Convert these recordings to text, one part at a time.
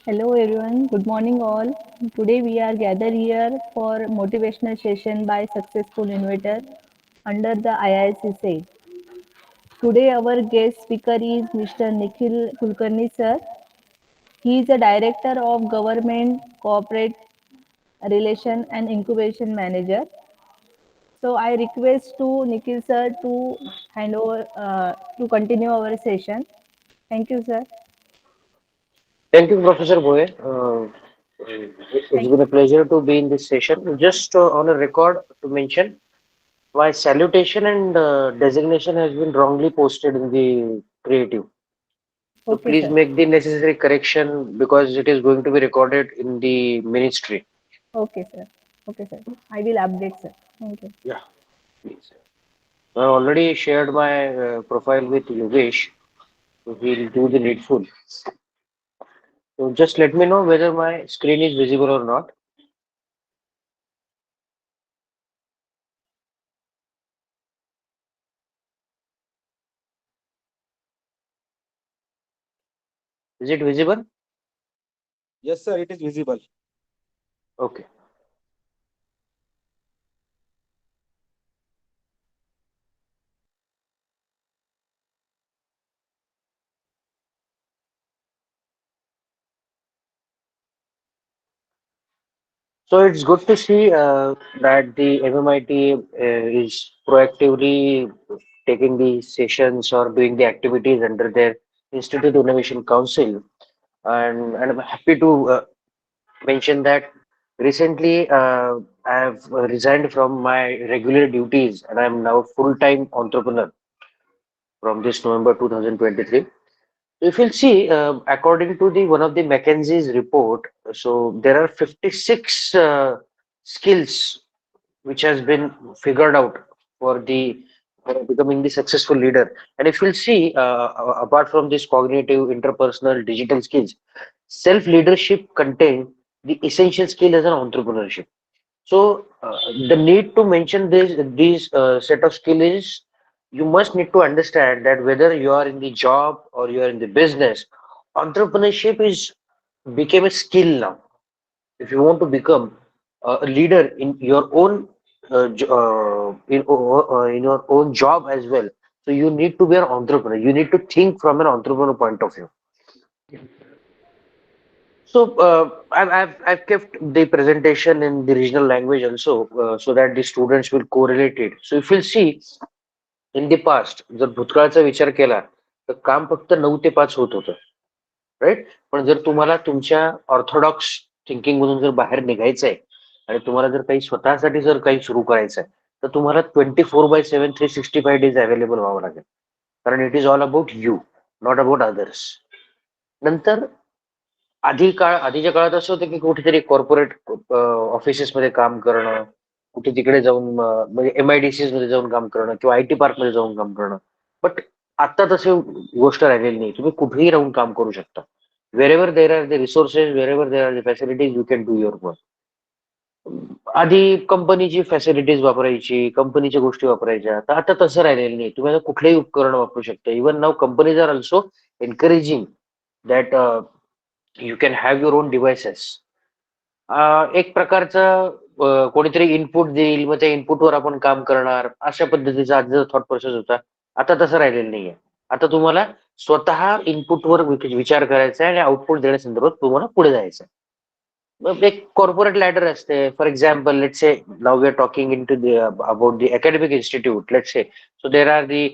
Hello everyone, good morning all. Today we are gathered here for motivational session by successful innovator under the IIC say. Today our guest speaker is Mr. Nikhil Kulkarni sir. He is a director of government corporate relation and incubation manager. So I request to Nikhil sir to hand over to continue our session. Thank you sir. Thank you, Professor Boye. It's Thank been a pleasure to be in this session. Just on a record to mention, my salutation and designation has been wrongly posted in the creative. So Okay please sir. make the necessary correction because it is going to be recorded in the ministry. Okay sir. Okay sir. I will update sir. Thank you. Yeah, please. I already shared my profile with Yogesh. So he'll do the needful. So just let me know whether my screen is visible or not. Is it visible? Yes, sir, it is visible. Okay. So it's good to see that the MMIT is proactively taking the sessions or doing the activities under their Institute Innovation Council. And I'm happy to mention that recently I have resigned from my regular duties and I'm now full-time entrepreneur from this November 2023. If you'll see, according to the one of the McKinsey's report, so there are 56 skills which has been figured out for the for becoming the successful leader. And if you'll see, apart from this cognitive, interpersonal, digital skills, self leadership contain the essential skill as an entrepreneurship. So the need to mention these set of skills is you must need to understand that whether you are in the job or you are in the business, entrepreneurship is became a skill now. If you want to become a leader in your own in your own job as well, so you need to be an entrepreneur. You need to think from an entrepreneur point of view. So I've kept the presentation in the regional language also, so that the students will correlate it. So if you'll see in the past, जर भूतकाळाचा विचार केला तर काम फक्त 9 ते 5 होत होतं, right? पण जर तुम्हाला तुमच्या ऑर्थोडॉक्स थिंकिंग मधून जर बाहेर निघायचं आहे आणि तुम्हाला जर काही स्वतःसाठी जर काही सुरू करायचं आहे, तर तुम्हाला 24/7 365 डेज अवेलेबल व्हावं लागेल. कारण it is all about you, not about others. नंतर आधीच्या काळात असं होतं की कुठेतरी कॉर्पोरेट ऑफिसेसमध्ये काम करणं, कुठे तिकडे जाऊन म्हणजे MIDCs मध्ये जाऊन काम करणं किंवा IT पार्क मध्ये जाऊन काम करणं. बट आता तशी गोष्ट राहिलेली नाही. तुम्ही कुठेही राहून काम करू शकता. Wherever there are the resources, wherever there are the facilities, you can do your work. आधी कंपनीची फॅसिलिटीज वापरायची, कंपनीच्या गोष्टी वापरायच्या. तर आता तसं राहिलेलं नाही. तुम्ही आता कुठलेही उपकरण वापरू शकता. Even now companies are also encouraging that you can have your own devices. एक प्रकारचं कोणीतरी इनपुट देईल, मग त्या इनपुटवर आपण काम करणार, अशा पद्धतीचा आजचा थॉट प्रोसेस होता. आता तसं राहिलेलं नाहीये. आता तुम्हाला स्वतः इनपुटवर विचार करायचा आहे आणि आउटपुट देण्यासंदर्भात तुम्हाला पुढे जायचं आहे. मग एक कॉर्पोरेट लॅडर असते. For example, let's say now we are talking into the about the academic institute. Let's say so there are the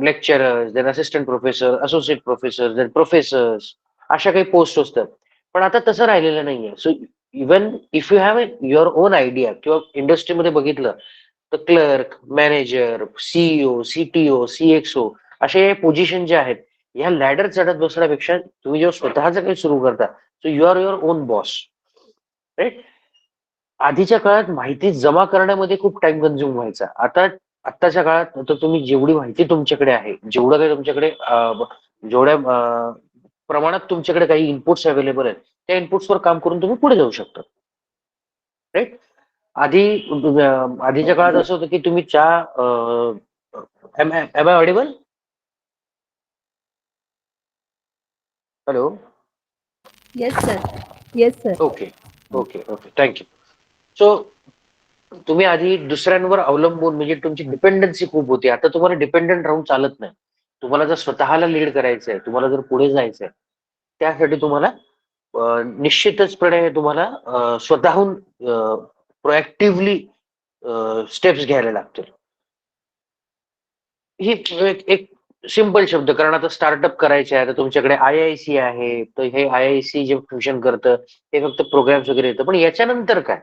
lecturers, then assistant professor, associate professor, then professors, अशा काही post असतात. पण आता तसं राहिलेलं नाहीये. So even if you have your own idea किंवा इंडस्ट्रीमध्ये बघितलं तर clerk, manager, CEO, CTO, CXO असे पोझिशन जे आहेत, ह्या लॅडर चढत बसण्यापेक्षा तुम्ही जेव्हा स्वतःच काही सुरू करता, so you are your own boss, right? आधीच्या काळात माहिती जमा करण्यामध्ये खूप टाइम कन्झ्युम व्हायचा. आत्ताच्या काळात तर तुम्ही जेवढी माहिती तुमच्याकडे आहे, जेवढं काही तुमच्याकडे जेवढ्या प्रमाणात तुमच्याकडे काही इनपुट्स अवेलेबल आहेत, त्या इनपुट्सवर काम करून तुम्ही पुढे जाऊ शकता, राईट? आधी आधीच्या काळात असं होतं की तुम्ही am I audible? Hello? Yes, sir. Yes, sir. Okay okay okay thank you. So तुम्ही आधी दुसऱ्यांवर अवलंबून म्हणजे तुमची डिपेंडन्सी खूप होती. आता तुम्हाला डिपेंडंट राहून चालत नाही. तुम्हाला जर स्वतःला लीड करायचंय, तुम्हाला जर पुढे जायचंय, त्यासाठी तुम्हाला निश्चितचपणे तुम्हाला स्वतःहून प्रोएक्टिव्हली स्टेप्स घ्यायला लागतील. ही एक सिंपल शब्द, कारण आता स्टार्टअप करायचे आहे, आता तुमच्याकडे IIC आहे, तर हे IIC जे फ्युजन करतं हे फक्त प्रोग्राम्स वगैरे येतं, पण याच्यानंतर काय?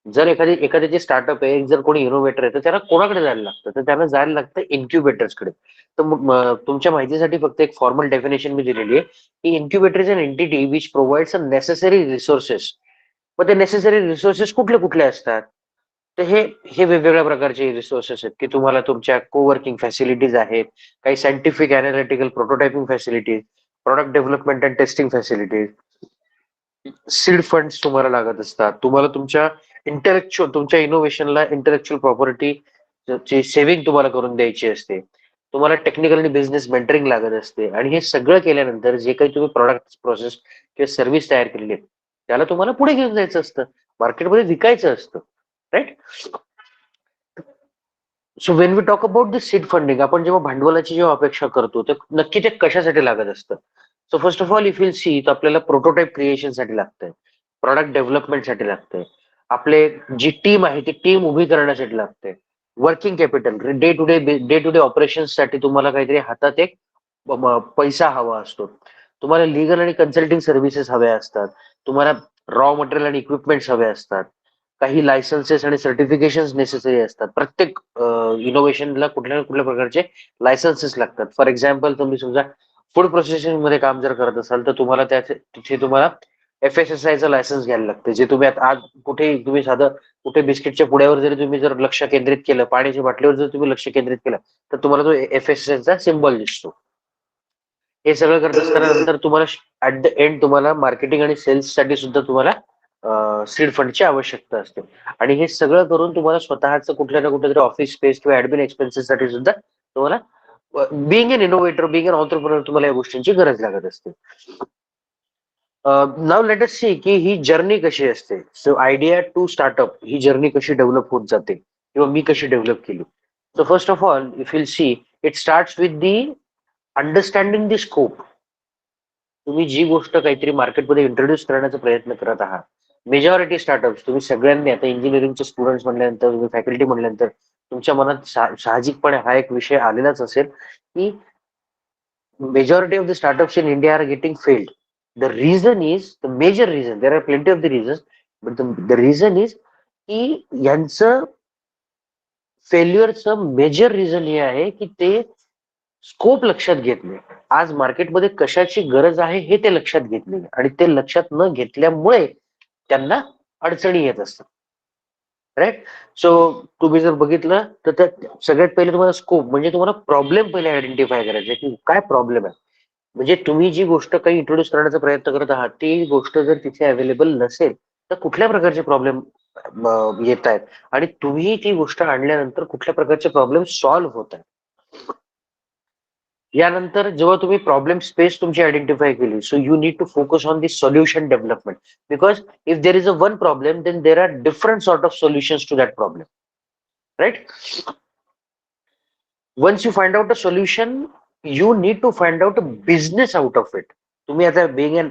जर एखाद्याचे स्टार्टअप आहे, जर कोणी इनोव्हेटर आहे, तर त्याला कोणाकडे जायला लागतं? तर त्याला जायला लागतं इन्क्युबेटर्सकडे. तर तुमच्या माहितीसाठी फक्त एक फॉर्मल डेफिनेशन मी दिलेली आहे की incubator is an entity which provides a necessary resources. मग ते नेसेसरी रिसोर्सेस कुठले कुठले असतात? तर हे हे वेगवेगळ्या प्रकारचे रिसोर्सेस आहेत की तुम्हाला तुमच्या कोवर्किंग फॅसिलिटीज आहेत, काही scientific analytical prototyping facilities, product development and testing facilities, seed funds तुम्हाला लागत असतात. तुम्हाला तुमच्या इनोव्हेशनला इंटेलेक्च्युअल प्रॉपर्टी ची सेव्हिंग तुम्हाला करून द्यायची असते. तुम्हाला टेक्निकल आणि बिझनेस मेंटरिंग लागत असते, आणि हे सगळं केल्यानंतर जे काही तुम्ही प्रॉडक्ट प्रोसेस किंवा सर्व्हिस तयार केलेली आहे त्याला तुम्हाला पुढे घेऊन जायचं असतं, मार्केटमध्ये विकायचं असतं. Right. So when we talk about this seed funding, आपण जेव्हा भांडवलाची जेव्हा अपेक्षा करतो तर नक्की ते कशासाठी लागत असतं? सो first of all if will सी, तर आपल्याला प्रोटोटाइप क्रिएशनसाठी लागतंय, प्रॉडक्ट डेव्हलपमेंटसाठी लागतंय, आपले जी टीम आहे ती टीम उभी करण्यासाठी लागते, working capital, day to day ऑपरेशन्ससाठी तुम्हाला काहीतरी हातात एक पैसा हवा असतो, तुम्हाला लिगल आणि कन्सल्टिंग सर्व्हिसेस हव्या असतात, तुम्हाला रॉ मटेरियल आणि इक्विपमेंट्स हवे असतात, काही लायसन्सेस आणि सर्टिफिकेशन नेसेसरी असतात. प्रत्येक इनोव्हेशनला कुठल्या ना कुठल्या प्रकारचे लायसन्सेस लागतात. फॉर एक्झाम्पल, तुम्ही समजा फूड प्रोसेसिंग मध्ये काम जर करत असाल तर तुम्हाला तिथे तुम्हाला FSSAI लायसन्स घ्यायला लागतं, जे तुम्ही आता आज कुठे तुम्ही साधं कुठे बिस्किटच्या पुड्यावर जरी तुम्ही जर लक्ष केंद्रित केलं, पाण्याच्या बाटलीवर जर तुम्ही लक्ष केंद्रित केलं, तर तुम्हाला तो FSSAI सिम्बॉल दिसतो. हे सगळं करत असताना नंतर तुम्हाला ऍट द एंड तुम्हाला मार्केटिंग आणि सेल्स साठी सुद्धा तुम्हाला सीड फंडची आवश्यकता असते, आणि हे सगळं करून तुम्हाला स्वतःच कुठल्या ना कुठल्या तरी ऑफिस स्पेस किंवा ऍडमिन एक्सपेन्सेस साठी सुद्धा तुम्हाला being an innovator, being an entrepreneur, तुम्हाला या गोष्टींची गरज लागत असते. नाव लेट अस सी की ही जर्नी कशी असते. सो आयडिया टू स्टार्टअप ही जर्नी कशी डेव्हलप होत जाते किंवा मी कशी डेव्हलप केली. So first of all if will see, it start with the understanding the scope. तुम्ही जी गोष्ट काहीतरी मार्केटमध्ये इंट्रोड्यूस करण्याचा प्रयत्न करत आहात, मेजॉरिटी स्टार्टअप्स, तुम्ही सगळ्यांनी आता इंजिनिअरिंगचे स्टुडंट्स म्हणल्यानंतर, तुम्ही फॅकल्टी म्हणल्यानंतर तुमच्या मनात साहजिकपणे हा एक विषय आलेलाच असेल की majority of the startups in India are getting failed. The reason is, the major reason, there are plenty of the reasons, but the reason is की यांचं फेल्युअरचं मेजर रिझन हे आहे की ते स्कोप लक्षात घेत नाही. आज मार्केटमध्ये कशाची गरज आहे हे ते लक्षात घेत नाही, आणि ते लक्षात न घेतल्यामुळे त्यांना अडचणी येत असतात. राईट. सो तुम्ही जर बघितलं तर त्यात सगळ्यात पहिले तुम्हाला स्कोप म्हणजे तुम्हाला प्रॉब्लेम पहिले आयडेंटिफाय करायचा की काय प्रॉब्लेम आहे. म्हणजे तुम्ही जी गोष्ट काही इंट्रोड्यूस करण्याचा प्रयत्न करत आहात ती गोष्ट जर तिथे अवेलेबल नसेल तर कुठल्या प्रकारचे प्रॉब्लेम येत आहेत, आणि तुम्ही ती गोष्ट आणल्यानंतर कुठल्या प्रकारचे प्रॉब्लेम सॉल्व्ह होत आहेत. यानंतर जेव्हा तुम्ही प्रॉब्लेम स्पेस तुमची आयडेंटिफाय केली, so you need to focus on the solution development, because if there is a one problem then there are different sort of solutions to that problem. Right. once you find out a solution, you need to find out a business out of it. तुम्ही आता being an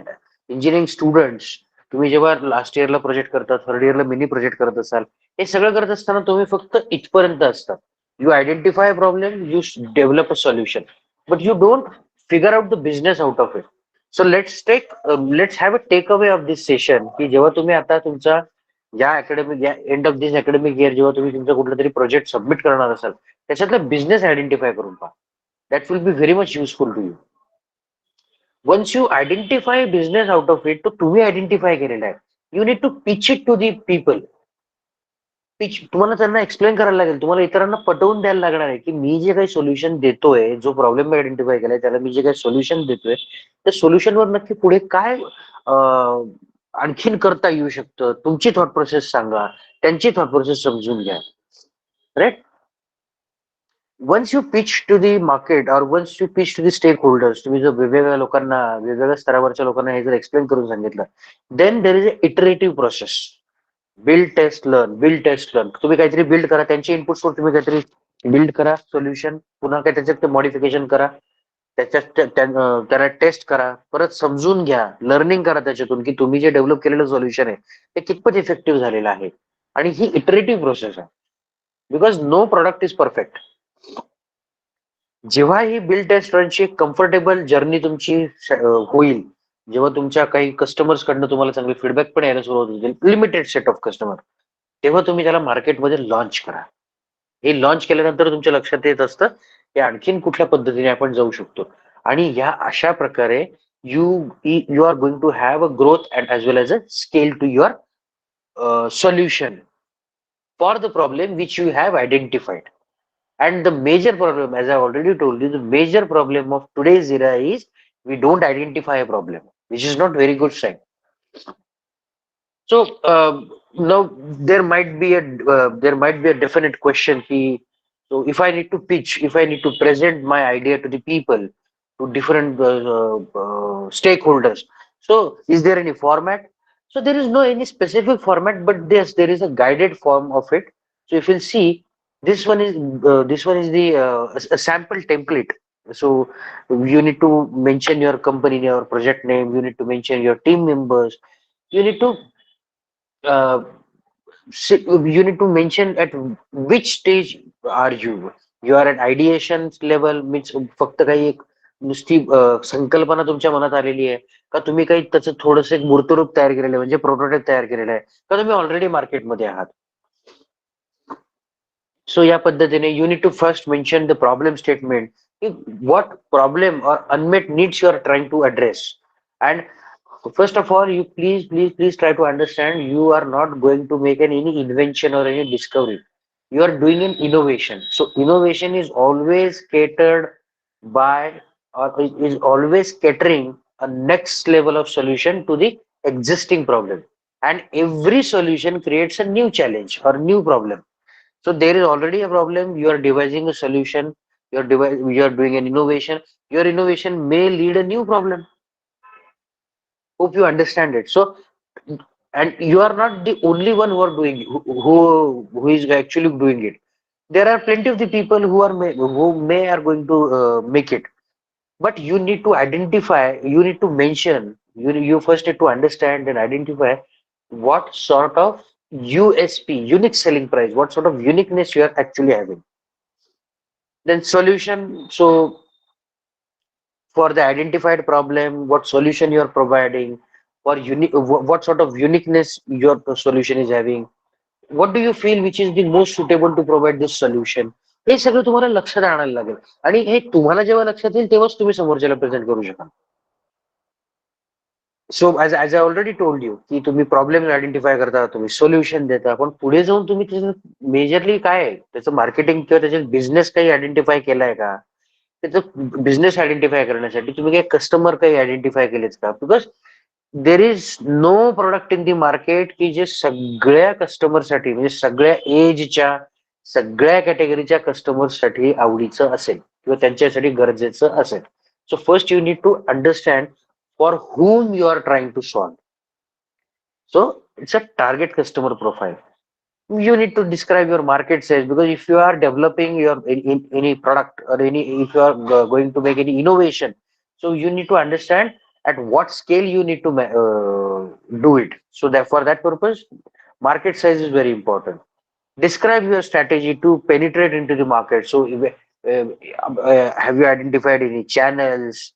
engineering students, तुम्ही जेव्हा last इयरला project करता, third इयरला mini project करत असाल, हे सगळं करत असताना तुम्ही फक्त इथपर्यंत असतात. You identify problem, you develop a solution, but you don't figure out the business out of it. So let's have a takeaway of this session, की जेव्हा तुम्ही आता तुमचा या end of this academic year जेव्हा तुम्ही तुमचा कुठला तरी प्रोजेक्ट सबमिट करणार असाल, त्याच्यातला बिझनेस आयडेंटिफाय करून पहा. That will be very much useful to you. Once you identify business out of it, तो तुम्ही आयडेंटिफाय केलेला आहे, you need to pitch it to the people. Pitch तुम्हाला त्यांना एक्सप्लेन करायला लागेल, तुम्हाला इतरांना पटवून द्यायला लागणार आहे की मी जे काही सोल्युशन देतोय, जो प्रॉब्लेम मी आयडेंटिफाय केलाय त्याला मी जे काही सोल्युशन देतोय, त्या सोल्युशनवर नक्की पुढे काय आणखीन करता येऊ शकतं. तुमची थॉट प्रोसेस सांगा, त्यांची थॉट प्रोसेस समजून घ्या. Right. once you pitch to the market or once you pitch to the stakeholders, तुम्ही जर वेगवेगळ्या लोकांना वेगवेगळ्या स्तरावरच्या लोकांना हे जर एक्सप्लेन करून सांगितलं, then there is a iterative process. Build test learn. तुम्ही काहीतरी बिल्ड करा, त्यांच्या इनपुट्सवर तुम्ही काहीतरी बिल्ड करा सोल्युशन, पुन्हा काय त्याच्यात ते मॉडिफिकेशन करा, त्याच्यात त्याला टेस्ट करा, परत समजून घ्या, लर्निंग करा त्याच्यातून की तुम्ही जे डेव्हलप केलेलं सोल्युशन आहे ते कितपत इफेक्टिव्ह झालेलं आहे. आणि ही इटरेटिव्ह प्रोसेस आहे, because no product is perfect. जेव्हा ही बिल्ड टेस्ट रनची कम्फर्टेबल जर्नी तुमची होईल, जेव्हा तुमच्या काही कस्टमर्स कडनं तुम्हाला चांगले फीडबॅक पण यायला सुरुवात होतील, लिमिटेड सेट ऑफ कस्टमर, तेव्हा तुम्ही त्याला मार्केटमध्ये लॉन्च करा. हे लॉन्च केल्यानंतर तुमच्या लक्षात येत असतं की आणखीन कुठल्या पद्धतीने आपण जाऊ शकतो. आणि या अशा प्रकारे you you are going to have a growth and as well as a scale to your solution for the problem which you have identified. And the major problem, as I already told you, the major problem of today's era is we don't identify a problem, which is not very good sign. So now there might be a definite question. So if I need to pitch, if I need to present my idea to the people, to different stakeholders, so is there any format? So there is no any specific format, but yes, there is a guided form of it. So if you'll see, this one is the a sample template. So you need to mention your company, your project name. You need to mention your team members. You need to uh, you need to mention at which stage are you. You are at ideation level, means फक्त काही एक नुसती संकल्पना तुमच्या मनात आलेली आहे का, तुम्ही काही त्याचं थोडंसं एक मूर्तरूप तयार केलेलं आहे, म्हणजे प्रोटोटाइप तयार केलेलं आहे का, तुम्ही ऑलरेडी मार्केटमध्ये आहात. सो या पद्धतीने you need to first mention the problem statement, what problem or unmet needs you are trying to address. And first of all, you please try to understand you are not going to make any invention or any discovery. You are doing an innovation. So innovation is always catered by, or is always catering a next level of solution to the existing problem. And every solution creates a new challenge or new problem. So there is already a problem, you are devising a solution, you are doing an innovation. Your innovation may lead a new problem. Hope you understand it. So, and you are not the only one who are doing who is actually doing it. There are plenty of the people who may are going to make it. But you need to identify, you need to mention, you first need to understand and identify what sort of USP, unique selling price, what sort of uniqueness you are actually having. Then solution. So for the identified problem, what solution you are providing, for unique, what sort of uniqueness your solution is having. What do you feel which is the most suitable to provide this solution? हे सगळं तुम्हाला लक्षात आणायला लागेल. आणि हे तुम्हाला जेव्हा लक्षात येईल तेव्हाच तुम्ही समोरच्याला प्रेझेंट करू शकाल. So as I already told you की तुम्ही प्रॉब्लेम आयडेंटिफाय करता, तुम्ही सोल्युशन देता, पण पुढे जाऊन तुम्ही त्याचं मेजरली काय आहे त्याचं मार्केटिंग किंवा त्याचे बिझनेस काही आयडेंटिफाय केलाय का, त्याचं बिझनेस आयडेंटिफाय करण्यासाठी तुम्ही काही कस्टमर काही आयडेंटिफाय केलेत का. Because there is no product in the market की जे सगळ्या कस्टमरसाठी, म्हणजे सगळ्या एजच्या, सगळ्या कॅटेगरीच्या कस्टमरसाठी आवडीचं असेल किंवा त्यांच्यासाठी गरजेचं असेल. So first you need to understand for whom you are trying to solve. So it's a target customer profile. You need to describe your market size, because if you are developing your in any product or any, if you are going to make any innovation, so you need to understand at what scale you need to do it. So that for that purpose, market size is very important. Describe your strategy to penetrate into the market. So have you identified any channels,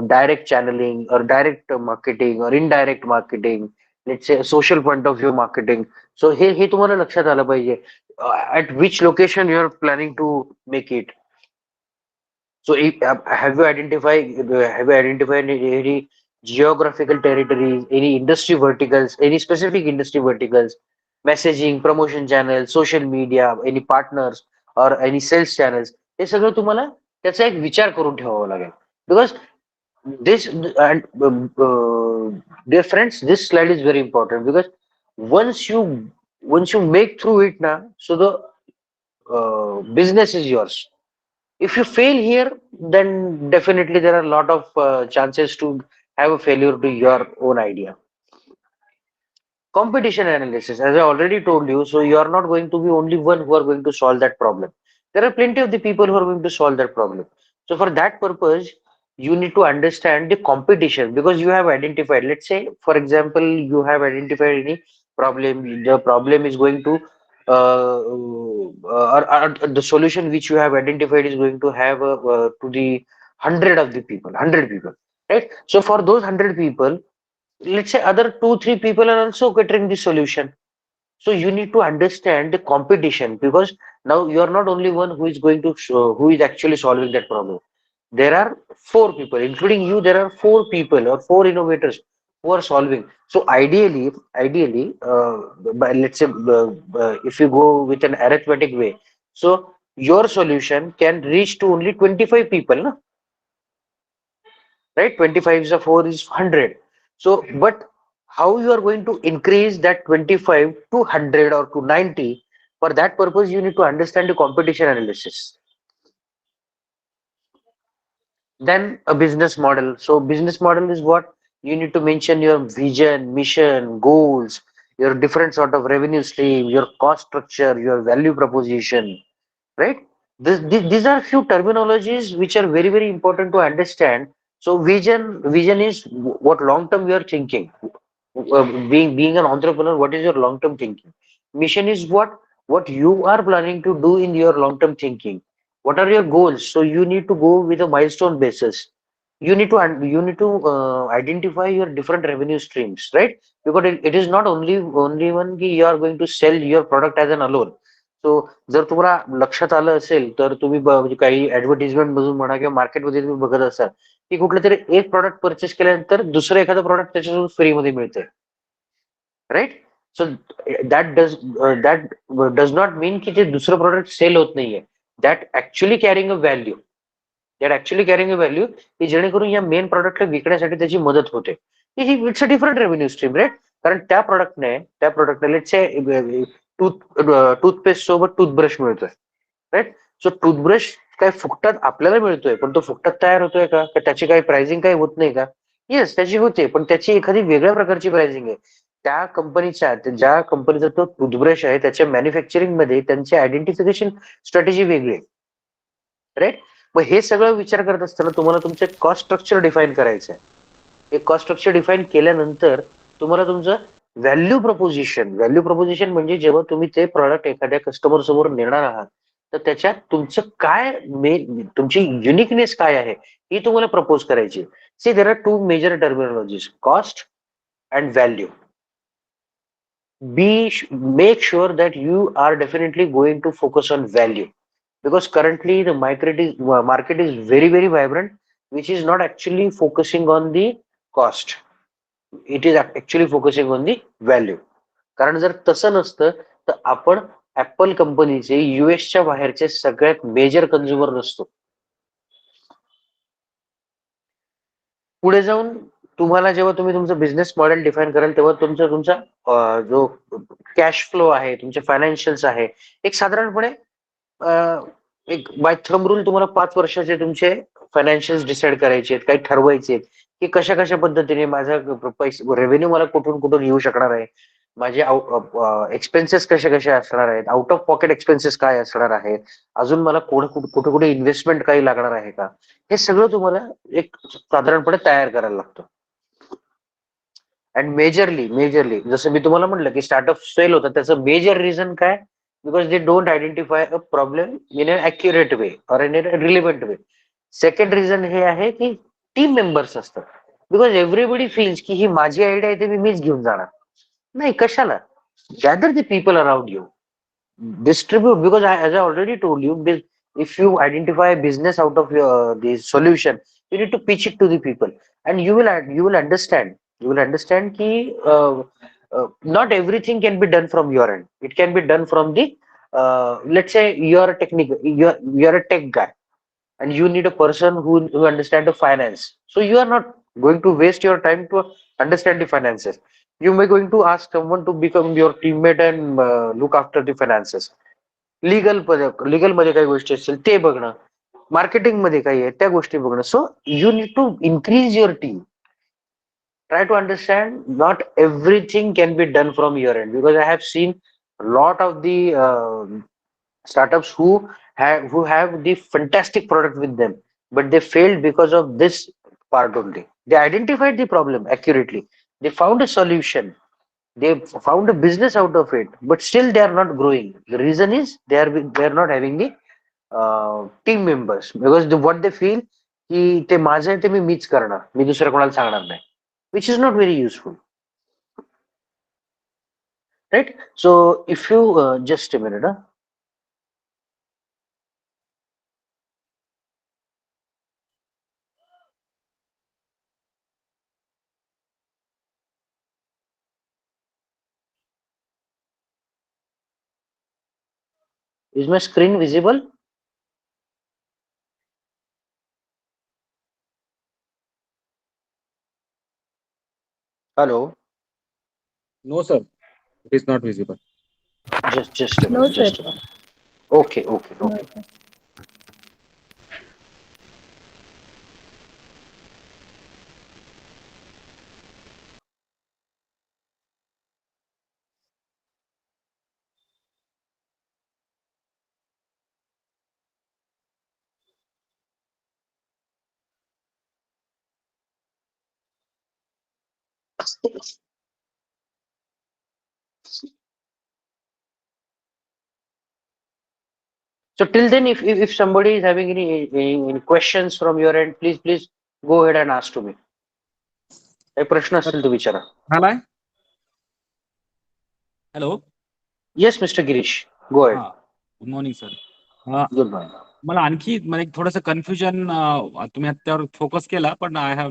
direct channeling or direct marketing or indirect marketing, let's say social point of view marketing. So हे तुम्हाला लक्षात आलं पाहिजे. At which location you are planning to make it. So have you identified any geographical territories, any industry verticals, any specific industry verticals, messaging, promotion channels, social media, any partners or any sales channels. हे सगळं तुम्हाला त्याचा एक विचार करून ठेवावा लागेल. Because this and dear friends, this slide is very important, because once you once you make through it now, so the business is yours. If you fail here, then definitely there are a lot of chances to have a failure to your own idea. Competition analysis, as I already told you, so you are not going to be only one who are going to solve that problem. There are plenty of the people who are going to solve that problem. So for that purpose, you need to understand the competition because you have identified, let's say, for example, you have identified any problem, the problem is going to or the solution which you have identified is going to have to the hundred of the people, 100 people, right? So for those 100 people, let's say other two, three people are also getting the solution. So you need to understand the competition because now you are not only one who is going to show, who is actually solving that problem. There are four people, including you. There are four people or four innovators who are solving. So ideally, let's say if you go with an arithmetic way, so your solution can reach to only 25 people, no? Right? 25 is a 4 is 100. So, but how you are going to increase that 25 to 100 or to 90? For that purpose, you need to understand the competition analysis. Then a business model. So, business model is what you need to mention your vision, mission, goals, your different sort of revenue stream, your cost structure, your value proposition, right? These are few terminologies which are very, very important to understand. So vision is what long term you are thinking. Being an entrepreneur, what is your long term thinking? Mission is what you are planning to do in your long term thinking. What are your goals? So you need to go with a milestone basis. You need to identify your different revenue streams, right? Because it is not only one की you are going to sell your product as an alone. सो जर तुम्हाला लक्षात आलं असेल तर तुम्ही म्हणजे काही ऍडव्हर्टिजमेंट मधून म्हणा किंवा मार्केटमध्ये तुम्ही बघत असाल की कुठलं तरी एक प्रॉडक्ट परचेस केल्यानंतर दुसरं एखादं प्रॉडक्ट त्याच्यासोबत फ्रीमध्ये मिळतंय, right? So that does not mean की ते दुसरं प्रॉडक्ट सेल होत नाहीये. That actually carrying a value that actually carrying a value की जेणेकरून या मेन प्रॉडक्टला विकण्यासाठी त्याची मदत होते. ही it's a different revenue stream, right? कारण त्या प्रॉडक्टने लेट्स से टूथपेस्ट सोबत टूथब्रश मिळतोय, राईट? सो टूथब्रश काय फुकटात आपल्याला मिळतोय, पण तो फुकटात तयार होतोय का? का त्याची काही प्राइसिंग काही होत नाही का? येस, त्याची होते, पण त्याची एखादी वेगळ्या प्रकारची प्राइसिंग आहे. त्या कंपनीच्या ज्या कंपनीचा तो टूथब्रश आहे त्याच्या मॅन्युफॅक्चरिंग मध्ये त्यांची आयडेंटिफिकेशन स्ट्रॅटेजी वेगळी आहे, राईट? मग हे सगळं विचार करत असताना तुम्हाला तुमचे कॉस्ट स्ट्रक्चर डिफाईन करायचं आहे. हे कॉस्ट स्ट्रक्चर डिफाईन केल्यानंतर तुम्हाला तुमचं व्हॅल्यू प्रपोजिशन म्हणजे जेव्हा तुम्ही ते प्रॉडक्ट एखाद्या कस्टमर समोर नेणार आहात, तर त्याच्यात तुमचं काय तुमची युनिकनेस काय आहे ही तुम्हाला प्रपोज करायची. See there are two major terminologies, cost and value. Make sure that you are definitely going to focus on value because currently the market is very, very vibrant, which is not actually focusing on the cost. It is actually focusing on the value. कारण जर तसं नसतं तर आपण apple कंपनीचे युएसच्या बाहेरचे सगळ्यात major consumer नसतो. पुढे जाऊन तुम्हाला जेव्हा तुम्ही तुमचं बिझनेस मॉडेल डिफाईन कराल तेव्हा तुमचा जो कॅश फ्लो आहे, तुमचे फायनान्शियल्स आहे, एक साधारणपणे अ, एक बाय थंब रूल तुम्हाला 5 वर्षाचे तुमचे फायनान्शियल्स डिसाईड करायचे आहेत, काही ठरवायचे आहेत की कशा कशा पद्धतीने माझा पैसे रेव्हेन्यू मला कुठून कुठून येऊ शकणार आहे, माझे एक्सपेन्सेस कसे कसे असणार आहेत, आउट ऑफ पॉकेट एक्सपेन्सेस काय असणार आहेत, अजून मला कुठे कुठे इन्व्हेस्टमेंट काही लागणार आहे का, हे सगळं तुम्हाला एक साधारणपणे तयार करायला लागतं. अँड मेजरली जसं मी तुम्हाला म्हटलं की स्टार्टअप फेल होतं त्याचं मेजर रिझन काय? Because they don't identify a problem in a accurate way or in a relevant way. Second reason हे आहे की टीम मेंबर्स असतात. बिकॉज एव्हरीबडी फील्स की ही माझी आयडिया आहे ते मीच घेऊन जाणार. नाही, कशाला? Gather the people around you, distribute, because as I already told you, if you identify a business out of the solution, you need to pitch it to the people, and you will understand ki not everything can be done from your end. It can be done from the let's say you're a tech guy and you need a person who understand the finance. So you are not going to waste your time to understand the finances. You may going to ask someone to become your teammate and look after the finances. Legal मध्ये काही गोष्टी असतील ते बघणं, marketing मध्ये काही आहे त्या गोष्टी बघणं. So you need to increase your team. Try to understand not everything can be done from your end, because I have seen a lot of the startups who have the fantastic product with them, but they failed because of this part only. They identified the problem accurately. They found a solution. They found a business out of it, but still they are not growing. The reason is they are not having the team members, because what they feel की ते माझं आहे ते मीच करणार, मी दुसऱ्या कोणाला सांगणार नाही, which is not very useful, right? So if you just a minute, is my screen visible? Hello, No, sir. It is not visible. Just a No, minute, sir. Just a minute. Okay okay No, okay. sir. So till then, if somebody is having any questions from your end, please go ahead and ask to me. काही प्रश्न Sir, असतील तर विचारा. hello. Hello. Yes mister Girish, go ahead. हा. Good morning sir. Good morning. मला आणखी म्हणजे थोडंसं कन्फ्युजन तुम्ही त्यावर फोकस केला, पण I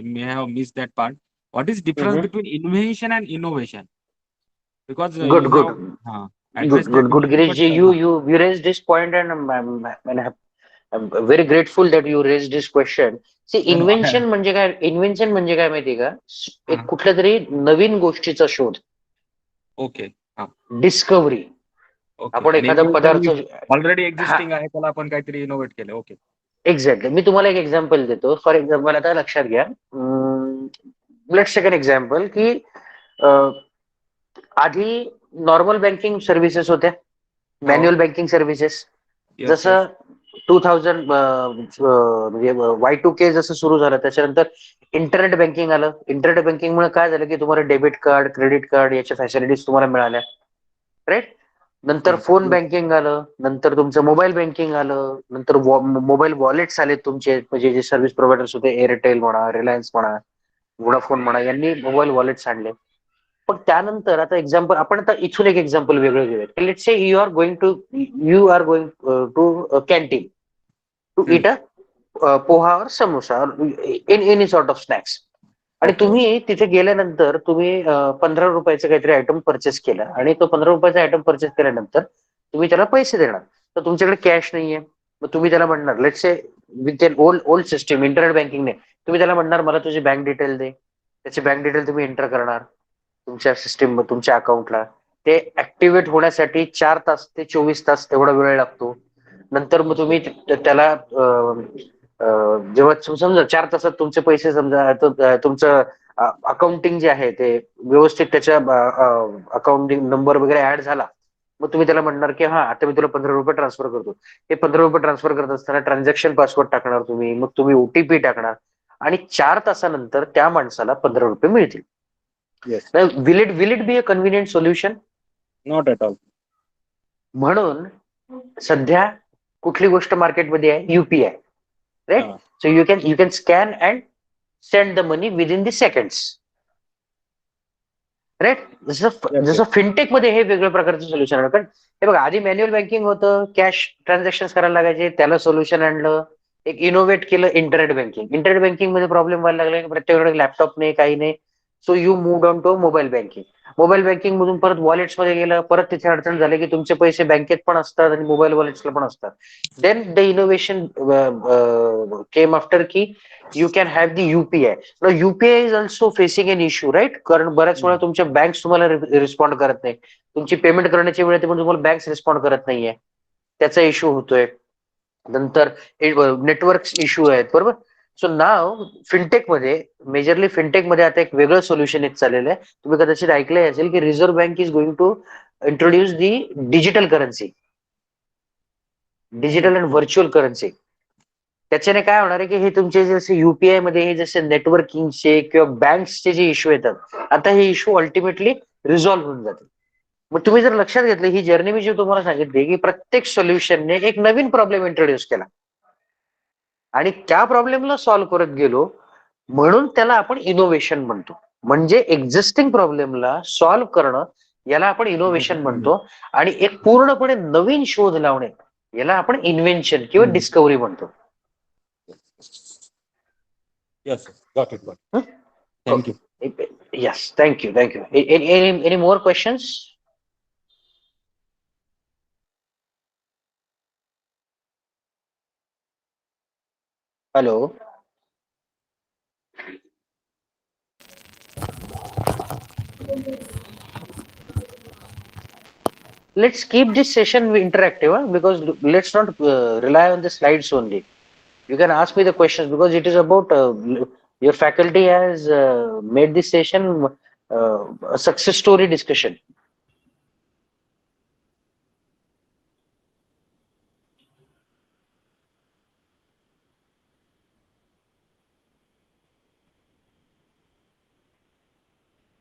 may have miss that part. What is difference between invention and innovation? Because Good, you good, have good, address that good, good, detail, Girish but ji. You raised this point, and I'm very grateful that you raised this question. See, no no invention म्हणजे काय माहिती का? एक कुठल्या तरी नवीन गोष्टीचा शोध, okay. हा. डिस्कवरी. ओके. आपण आणि एखादा पदार्थ, ऑलरेडी हा, एक्झिस्टिंग आहे त्याला आपण काहीतरी इनोव्हेट केलं. ओके. एक्झॅक्टली. मी तुम्हाला एक एक्झाम्पल देतो. फॉर एक्झाम्पल, आता लक्षात घ्या, लेट्स टेक एन एक्झाम्पल की आधी नॉर्मल बँकिंग सर्व्हिसेस होत्या, हो. Manual banking services. Yes yes. जसं 2000 म्हणजे Y2K जसं सुरू झालं, त्याच्यानंतर इंटरनेट बँकिंग आलं. इंटरनेट बँकिंग मुळे काय झालं की तुम्हाला डेबिट कार्ड, क्रेडिट कार्ड याच्या फॅसिलिटीज तुम्हाला मिळाल्या, राईट? नंतर येस. फोन बँकिंग आलं, नंतर तुमचं मोबाईल बँकिंग आलं, नंतर मोबाईल वॉलेट्स आले तुमचे, म्हणजे जे सर्व्हिस प्रोव्हायडर्स होते, एअरटेल म्हणा, रिलायन्स म्हणा, वोडाफोन म्हणा, यांनी मोबाईल वॉलेट्स आणले. पण त्यानंतर आता एक्झाम्पल, आपण आता इथून एक एक्झाम्पल वेगळं घेऊयात. Let's say you are going to canteen to hmm. Eat a poha और samosa, in any sort of snacks. आणि ओके. तुम्ही तिथे गेल्यानंतर तुम्ही 15 रुपयाचं काहीतरी आयटम परचेस केला, आणि तो 15 रुपयाचा आयटम परचेस केल्यानंतर तुम्ही त्याला पैसे देणार, तर तुमच्याकडे कॅश नाहीये. मग तुम्ही त्याला म्हणणार, let's say with an old old system, internet बँकिंगने तुम्ही त्याला म्हणणार मला तुझी बँक डिटेल दे. त्याची बँक डिटेल तुम्ही एंटर करणार तुमच्या सिस्टीम, तुमच्या अकाउंटला. ते ऍक्टिव्हेट होण्यासाठी 4 तास ते 24 तास एवढा वेळ लागतो. नंतर मग ओके. तुम्ही त्याला जेव्हा समजा 4 तासात तुमचे पैसे, समजा तुमचं अकाउंटिंग जे आहे ते व्यवस्थित, त्याच्या अकाउंटिंग नंबर वगैरे ऍड झाला, मग तुम्ही त्याला म्हणणार की हा, आता मी तुला 15 रुपये ट्रान्सफर करतो. हे 15 रुपये ट्रान्सफर करत असताना ट्रान्झॅक्शन पासवर्ड टाकणार तुम्ही, मग तुम्ही ओटीपी टाकणार, आणि 4 तासानंतर त्या माणसाला 15 रुपये मिळतील. Yes. Will it be a convenient solution? Not at all. म्हणून सध्या कुठली गोष्ट मार्केटमध्ये आहे? UPI, right? हा. So you can scan and send the money within the seconds, right? जसं येस जसं येस. फिनटेक मध्ये हे वेगळ्या प्रकारचं सोल्युशन आहे. कारण हे बघा, आधी मॅन्युअल बँकिंग होतं, कॅश ट्रान्झॅक्शन करायला लागायचे, त्याला सोल्युशन आणलं, एक इनोव्हेट केलं इंटरनेट बँकिंग. इंटरनेट बँकिंग मध्ये प्रॉब्लेम व्हायला लागला, प्रत्येकाकडे लॅपटॉप नाही, काही नाही. So you moved on to mobile banking. Mobile banking मधून परत वॉलेट्स मध्ये गेलं, परत तिथे अडचण झाली की तुमचे पैसे बँकेत पण असतात आणि मोबाईल वॉलेट्सला पण असतात. Then the innovation came after की you can have the UPI. UPI is also facing an issue, right? कारण बऱ्याच वेळा तुमच्या बँक्स तुम्हाला रिस्पॉन्ड करत नाही. तुमची पेमेंट करण्याची वेळ येते पण तुम्हाला बँक्स रिस्पॉन्ड करत नाहीये, त्याचा इश्यू होतोय. नंतर नेटवर्क इश्यू आहेत, बरोबर? सो नाव फिनटेक मध्ये, मेजरली फिनटेक मध्ये आता एक वेगळं सोल्युशन एक चाललेलं आहे. तुम्ही कदाचित ऐकलंय असेल की reserve bank is going to introduce the digital currency, digital and virtual currency. त्याच्याने काय होणार आहे की हे तुमचे जसे युपीआय मध्ये हे जसे नेटवर्किंगचे किंवा बँक्सचे जे इश्यू येतात, आता हे इश्यू अल्टिमेटली रिझॉल्व्ह होऊन जातील. मग तुम्ही जर लक्षात घेतलं, ही जर्नी मी जी तुम्हाला सांगितली की प्रत्येक सोल्युशनने एक नवीन प्रॉब्लेम इंट्रोड्यूस केला आणि त्या प्रॉब्लेमला सॉल्व्ह करत गेलो, म्हणून त्याला आपण इनोव्हेशन म्हणतो. म्हणजे एक्झिस्टिंग प्रॉब्लेमला सॉल्व्ह करणं, याला आपण इनोव्हेशन म्हणतो. आणि एक पूर्णपणे नवीन शोध लावणे, याला आपण इन्व्हेन्शन किंवा डिस्कव्हरी म्हणतो. Yes, got it. Thank you. Yes, thank you. Any more questions? Hello. Let's keep this session interactive, because let's not rely on the slides only. You can ask me the questions because it is about your faculty has made this session a success story discussion.